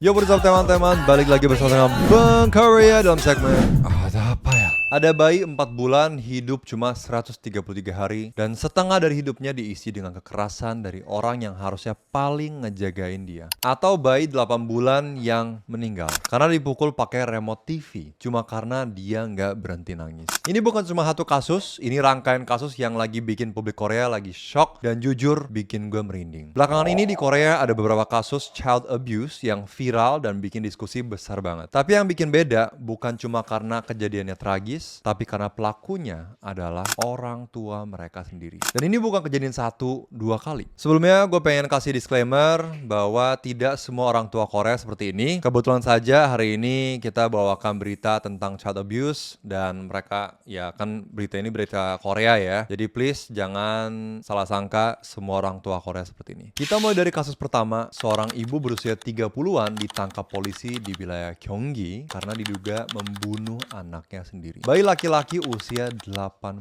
Yo, what's up teman-teman, balik lagi bersama dengan Bang Korea dalam segmen Ada Apa Ya? Ada bayi 4 bulan hidup cuma 133 hari dan setengah dari hidupnya diisi dengan kekerasan dari orang yang harusnya paling ngejagain dia. Atau bayi 8 bulan yang meninggal karena dipukul pakai remote TV cuma karena dia nggak berhenti nangis. Ini bukan cuma satu kasus, ini rangkaian kasus yang lagi bikin publik Korea lagi shock dan jujur bikin gue merinding. Belakangan ini di Korea ada beberapa kasus child abuse yang viral dan bikin diskusi besar banget. Tapi yang bikin beda bukan cuma karena kejadiannya tragis, tapi karena pelakunya adalah orang tua mereka sendiri. Dan ini bukan kejadian 1-2 kali. Sebelumnya gue pengen kasih disclaimer bahwa tidak semua orang tua Korea seperti ini. Kebetulan saja hari ini kita bawakan berita tentang child abuse dan mereka ya kan berita ini berita Korea ya. Jadi please jangan salah sangka semua orang tua Korea seperti ini. Kita mulai dari kasus pertama, seorang ibu berusia 30-an ditangkap polisi di wilayah Gyeonggi karena diduga membunuh anaknya sendiri. Bayi laki-laki usia 8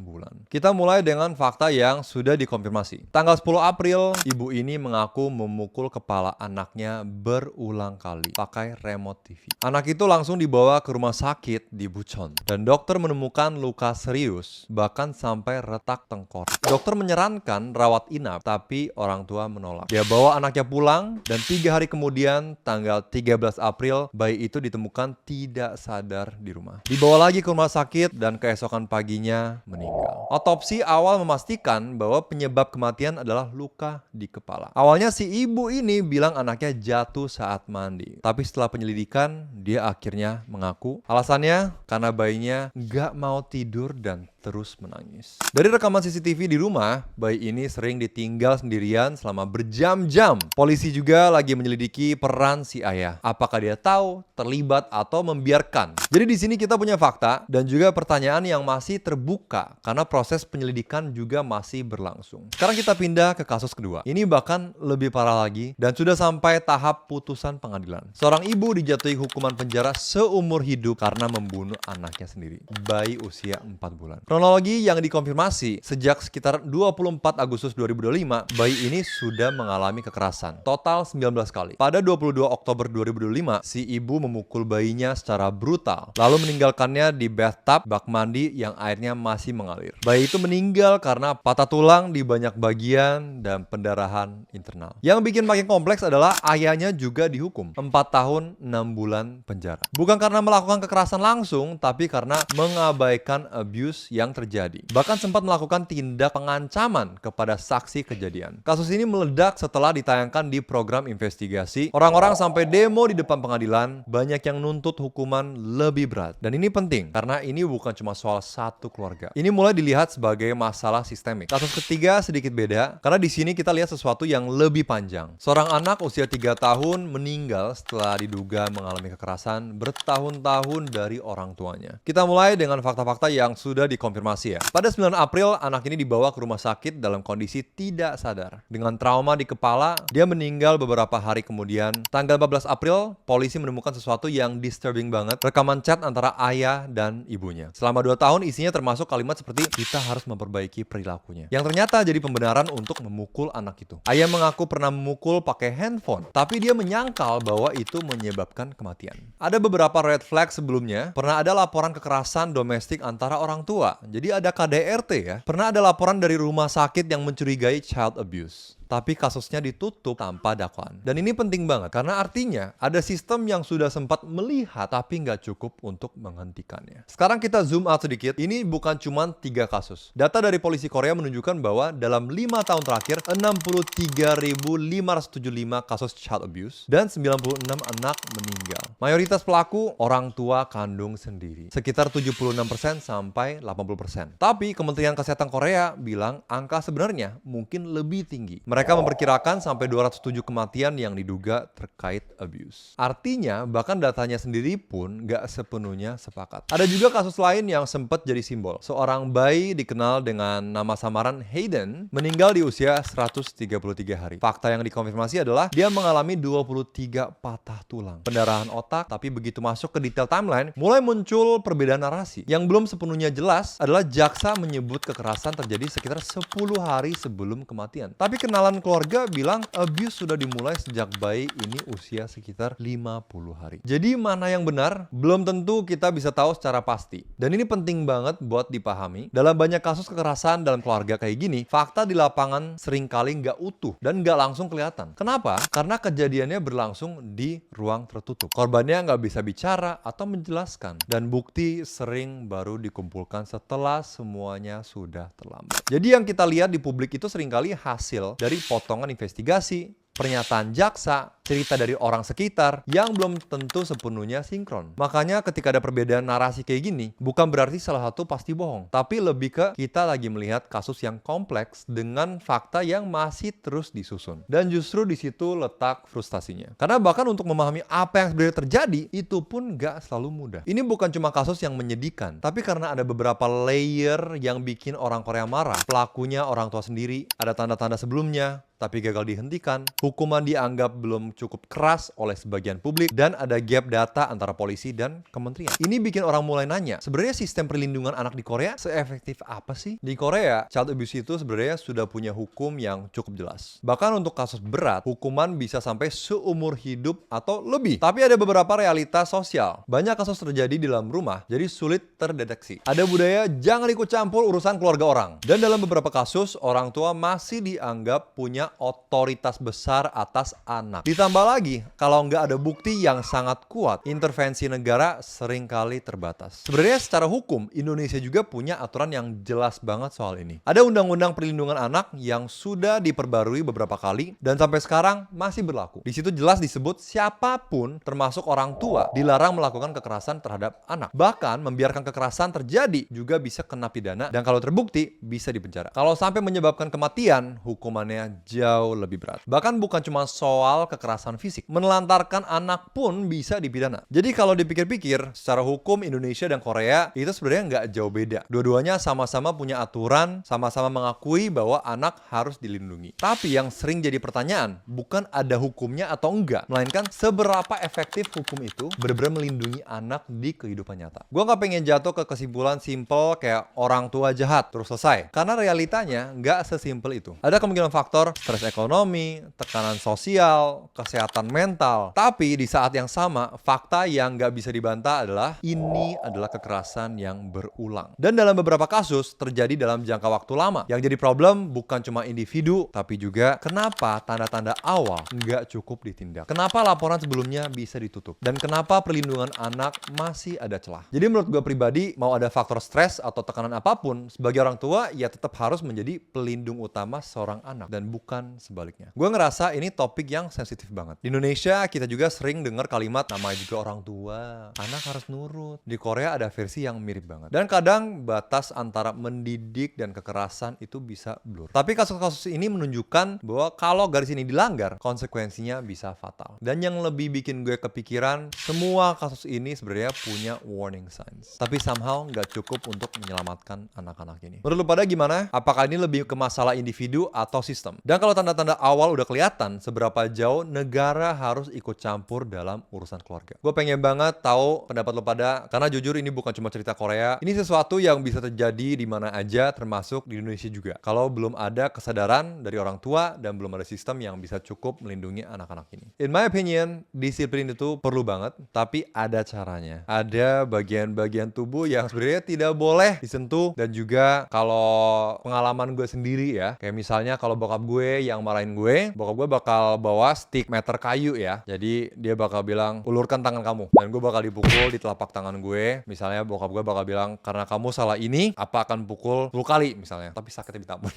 bulan. Kita mulai dengan fakta yang sudah dikonfirmasi. Tanggal 10 April, ibu ini mengaku memukul kepala anaknya berulang kali pakai remote TV. Anak itu langsung dibawa ke rumah sakit di Bucheon dan dokter menemukan luka serius bahkan sampai retak tengkorak. Dokter menyarankan rawat inap tapi orang tua menolak. Dia bawa anaknya pulang dan 3 hari kemudian tanggal 13 April bayi itu ditemukan tidak sadar di rumah. Dibawa lagi ke rumah sakit dan keesokan paginya meninggal. Otopsi awal memastikan bahwa penyebab kematian adalah luka di kepala. Awalnya si ibu ini bilang anaknya jatuh saat mandi. Tapi setelah penyelidikan, dia akhirnya mengaku alasannya karena bayinya nggak mau tidur dan terus menangis. Dari rekaman CCTV di rumah, bayi ini sering ditinggal sendirian selama berjam-jam. Polisi juga lagi menyelidiki peran si ayah. Apakah dia tahu, terlibat, atau membiarkan? Jadi di sini kita punya fakta dan juga pertanyaan yang masih terbuka karena proses penyelidikan juga masih berlangsung. Sekarang kita pindah ke kasus kedua. Ini bahkan lebih parah lagi dan sudah sampai tahap putusan pengadilan. Seorang ibu dijatuhi hukuman penjara seumur hidup karena membunuh anaknya sendiri, bayi usia 4 bulan. Kronologi yang dikonfirmasi, sejak sekitar 24 Agustus 2025, bayi ini sudah mengalami kekerasan, total 19 kali. Pada 22 Oktober 2025, si ibu memukul bayinya secara brutal, lalu meninggalkannya di bathtub bak mandi yang airnya masih mengalir. Bayi itu meninggal karena patah tulang di banyak bagian dan pendarahan internal. Yang bikin makin kompleks adalah ayahnya juga dihukum 4 tahun 6 bulan penjara. Bukan karena melakukan kekerasan langsung, tapi karena mengabaikan abuse yang terjadi. Bahkan sempat melakukan tindak pengancaman kepada saksi kejadian. Kasus ini meledak setelah ditayangkan di program investigasi. Orang-orang sampai demo di depan pengadilan, banyak yang nuntut hukuman lebih berat. Dan ini penting, karena ini bukan cuma soal satu keluarga. Ini mulai dilihat sebagai masalah sistemik. Kasus ketiga sedikit beda, karena di sini kita lihat sesuatu yang lebih panjang. Seorang anak usia 3 tahun meninggal setelah diduga mengalami kekerasan bertahun-tahun dari orang tuanya. Kita mulai dengan fakta-fakta yang sudah dikonfirmasi ya. Pada 9 April, anak ini dibawa ke rumah sakit dalam kondisi tidak sadar. Dengan trauma di kepala, dia meninggal beberapa hari kemudian. Tanggal 14 April, polisi menemukan sesuatu yang disturbing banget. Rekaman chat antara ayah dan ibunya. Selama 2 tahun isinya termasuk kalimat seperti kita harus memperbaiki perilakunya. Yang ternyata jadi pembenaran untuk memukul anak itu. Ayah mengaku pernah memukul pakai handphone, tapi dia menyangkal bahwa itu menyebabkan kematian. Ada beberapa red flag sebelumnya. Pernah ada laporan kekerasan domestik antara orang tua. Jadi ada KDRT ya. Pernah ada laporan dari rumah sakit yang mencurigai child abuse. Tapi kasusnya ditutup tanpa dakwaan. Dan ini penting banget karena artinya ada sistem yang sudah sempat melihat tapi nggak cukup untuk menghentikannya. Sekarang kita zoom out sedikit. Ini bukan cuma 3 kasus. Data dari polisi Korea menunjukkan bahwa dalam 5 tahun terakhir 63.575 kasus child abuse dan 96 anak meninggal. Mayoritas pelaku orang tua kandung sendiri. Sekitar 76% sampai 80%. Tapi Kementerian Kesehatan Korea bilang angka sebenarnya mungkin lebih tinggi. Mereka memperkirakan sampai 207 kematian yang diduga terkait abuse. Artinya, bahkan datanya sendiri pun nggak sepenuhnya sepakat. Ada juga kasus lain yang sempat jadi simbol. Seorang bayi dikenal dengan nama samaran Hayden meninggal di usia 133 hari. Fakta yang dikonfirmasi adalah dia mengalami 23 patah tulang, pendarahan otak, tapi begitu masuk ke detail timeline, mulai muncul perbedaan narasi. Yang belum sepenuhnya jelas adalah jaksa menyebut kekerasan terjadi sekitar 10 hari sebelum kematian. Tapi kenalan Ramalan keluarga bilang abuse sudah dimulai sejak bayi ini usia sekitar 50 hari. Jadi mana yang benar? Belum tentu kita bisa tahu secara pasti. Dan ini penting banget buat dipahami. Dalam banyak kasus kekerasan dalam keluarga kayak gini, fakta di lapangan seringkali nggak utuh dan nggak langsung kelihatan. Kenapa? Karena kejadiannya berlangsung di ruang tertutup. Korbannya nggak bisa bicara atau menjelaskan. Dan bukti sering baru dikumpulkan setelah semuanya sudah terlambat. Jadi yang kita lihat di publik itu seringkali hasil dari potongan investigasi, pernyataan jaksa, cerita dari orang sekitar yang belum tentu sepenuhnya sinkron. Makanya ketika ada perbedaan narasi kayak gini, bukan berarti salah satu pasti bohong, tapi lebih ke kita lagi melihat kasus yang kompleks dengan fakta yang masih terus disusun. Dan justru di situ letak frustasinya. Karena bahkan untuk memahami apa yang sebenarnya terjadi, itu pun gak selalu mudah. Ini bukan cuma kasus yang menyedihkan, tapi karena ada beberapa layer yang bikin orang Korea marah. Pelakunya orang tua sendiri, ada tanda-tanda sebelumnya, tapi gagal dihentikan, hukuman dianggap belum cukup keras oleh sebagian publik, dan ada gap data antara polisi dan kementerian. Ini bikin orang mulai nanya, sebenarnya sistem perlindungan anak di Korea seefektif apa sih? Di Korea, child abuse itu sebenarnya sudah punya hukum yang cukup jelas. Bahkan untuk kasus berat, hukuman bisa sampai seumur hidup atau lebih. Tapi ada beberapa realitas sosial. Banyak kasus terjadi di dalam rumah, jadi sulit terdeteksi. Ada budaya jangan ikut campur urusan keluarga orang. Dan dalam beberapa kasus, orang tua masih dianggap punya otoritas besar atas anak. Ditambah lagi, kalau nggak ada bukti yang sangat kuat, intervensi negara seringkali terbatas. Sebenarnya secara hukum, Indonesia juga punya aturan yang jelas banget soal ini. Ada Undang-Undang Perlindungan Anak yang sudah diperbarui beberapa kali dan sampai sekarang masih berlaku. Di situ jelas disebut siapapun, termasuk orang tua, dilarang melakukan kekerasan terhadap anak. Bahkan membiarkan kekerasan terjadi juga bisa kena pidana dan kalau terbukti bisa dipenjara. Kalau sampai menyebabkan kematian, hukumannya jauh lebih berat. Bahkan bukan cuma soal kekerasan fisik, menelantarkan anak pun bisa dipidana. Jadi kalau dipikir-pikir, secara hukum Indonesia dan Korea itu sebenarnya nggak jauh beda. Dua-duanya sama-sama punya aturan, sama-sama mengakui bahwa anak harus dilindungi. Tapi yang sering jadi pertanyaan, bukan ada hukumnya atau enggak, melainkan seberapa efektif hukum itu benar-benar melindungi anak di kehidupan nyata. Gue nggak pengen jatuh ke kesimpulan simple kayak orang tua jahat terus selesai. Karena realitanya nggak sesimpel itu. Ada kemungkinan faktor stres ekonomi, tekanan sosial, kesehatan mental. Tapi di saat yang sama, fakta yang nggak bisa dibantah adalah ini adalah kekerasan yang berulang. Dan dalam beberapa kasus terjadi dalam jangka waktu lama. Yang jadi problem bukan cuma individu, tapi juga kenapa tanda-tanda awal nggak cukup ditindak. Kenapa laporan sebelumnya bisa ditutup. Dan kenapa perlindungan anak masih ada celah. Jadi menurut gue pribadi, mau ada faktor stres atau tekanan apapun, sebagai orang tua, ya tetap harus menjadi pelindung utama seorang anak. Dan bukan sebaliknya. Gue ngerasa ini topik yang sensitif banget. Di Indonesia kita juga sering dengar kalimat namanya juga orang tua, anak harus nurut. Di Korea ada versi yang mirip banget. Dan kadang batas antara mendidik dan kekerasan itu bisa blur. Tapi kasus-kasus ini menunjukkan bahwa kalau garis ini dilanggar, konsekuensinya bisa fatal. Dan yang lebih bikin gue kepikiran, semua kasus ini sebenarnya punya warning signs. Tapi somehow nggak cukup untuk menyelamatkan anak-anak ini. Menurut lu pada gimana? Apakah ini lebih ke masalah individu atau sistem? Dan kalau tanda-tanda awal udah kelihatan, seberapa jauh negara harus ikut campur dalam urusan keluarga. Gue pengen banget tahu pendapat lo pada, karena jujur ini bukan cuma cerita Korea. Ini sesuatu yang bisa terjadi di mana aja, termasuk di Indonesia juga. Kalau belum ada kesadaran dari orang tua dan belum ada sistem yang bisa cukup melindungi anak-anak ini. In my opinion, disiplin itu perlu banget, tapi ada caranya. Ada bagian-bagian tubuh yang sebenarnya tidak boleh disentuh, dan juga kalau pengalaman gue sendiri ya, kayak misalnya kalau bokap gue yang marahin gue, bokap gue bakal bawa stick meter kayu ya. Jadi dia bakal bilang, ulurkan tangan kamu. Dan gue bakal dipukul di telapak tangan gue. Misalnya bokap gue bakal bilang, karena kamu salah ini, apa akan pukul 10 kali misalnya. Tapi sakitnya minta ampun.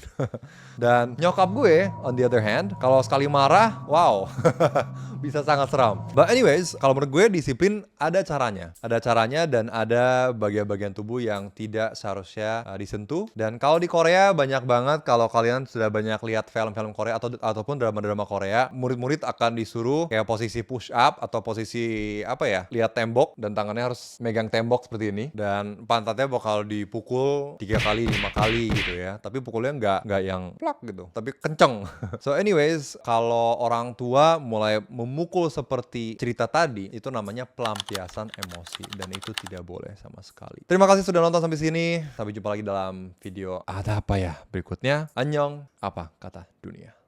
Dan nyokap gue, on the other hand, kalau sekali marah, wow. Bisa sangat seram. But anyways, kalau menurut gue disiplin ada caranya. Ada caranya dan ada bagian-bagian tubuh yang tidak seharusnya disentuh. Dan kalau di Korea banyak banget, kalau kalian sudah banyak lihat film-film Korea ataupun drama-drama Korea, murid-murid akan disuruh kayak posisi push up atau posisi apa ya, lihat tembok dan tangannya harus megang tembok seperti ini, dan pantatnya bakal dipukul 3 kali 5 kali gitu ya. Tapi pukulnya nggak yang plak gitu, tapi kenceng. So anyways, kalau orang tua mulai memukul seperti cerita tadi, itu namanya pelampiasan emosi, dan itu tidak boleh sama sekali. Terima kasih sudah nonton sampai sini. Sampai jumpa lagi dalam video ada apa ya berikutnya. Annyeong, apa kata dunia.